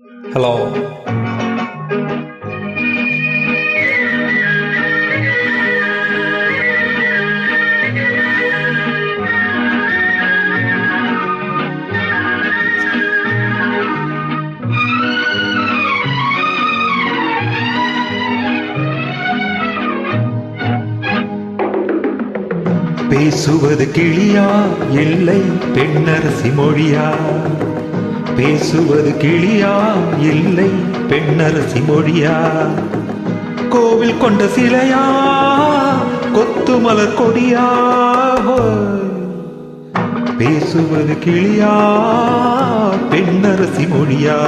Hello. பேசுவது கிளியா இல்லை பெண்ணரசி மொழியா? பேசுவது கிளியா இல்லை பெண்ணரசி மொழியா? கோவில் கொண்ட சிலையா கொத்து மலர் கொடியா? பேசுவது கிளியா பெண்ணரசி மொழியா?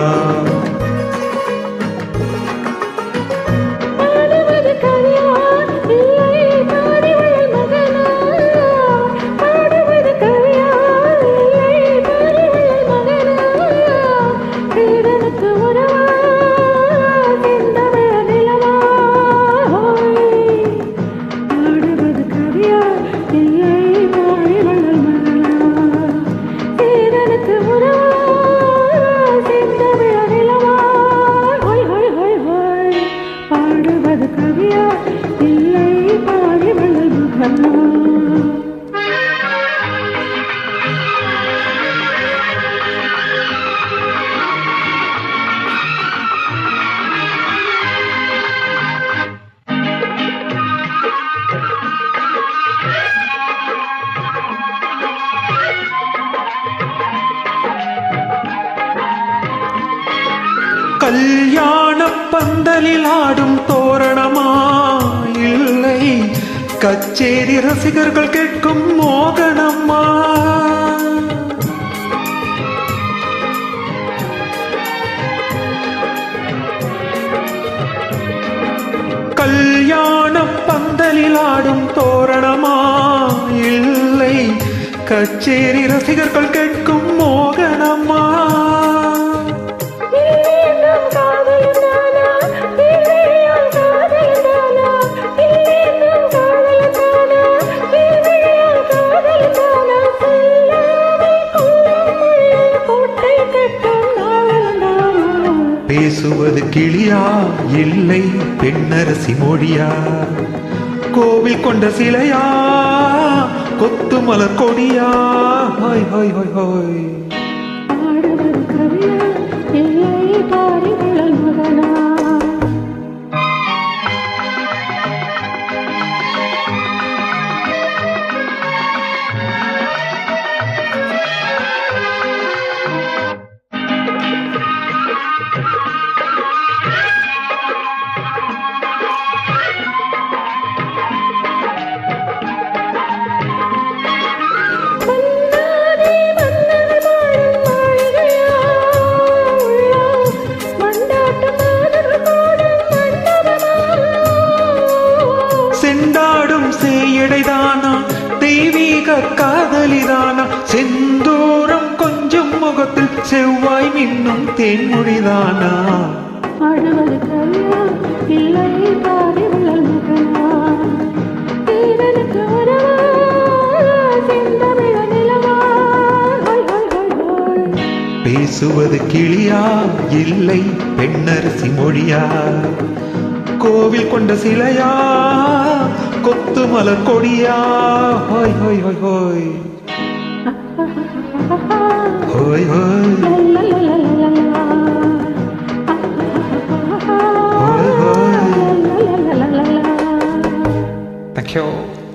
கல்யாண பந்தலில் ஆடும் தோரணமா இல்லை கச்சேரி ரசிகர்கள் கேட்கும் மோகனம்மா? கல்யாண பந்தலில் ஆடும் தோரணமா இல்லை கச்சேரி ரசிகர்கள் கேட்கும் மோகனம்மா? பேசுவது கிளியா இல்லை பெண்ணரசி மொழியா? கோவில் கொண்ட சிலையா கொத்து மலர் கொடியா? Hi hi hi hi. செண்டாடும் சேயடைதானா தெய்வீக காதலிதானா? செந்தூரம் கொஞ்சம் முகத்தில் செவ்வாய் மின்னும் தேன்மொழிதானா? பேசுவது கிளியா இல்லை பெண்ணரசி மொழியா? கோவில் கொண்ட சிலையா கொத்து மலர் கொடியா? ஹோய் ஹோய் ஹோய் ஹோய் ஹோய் ஹோய் ஹோய் ஹோய். Thank you.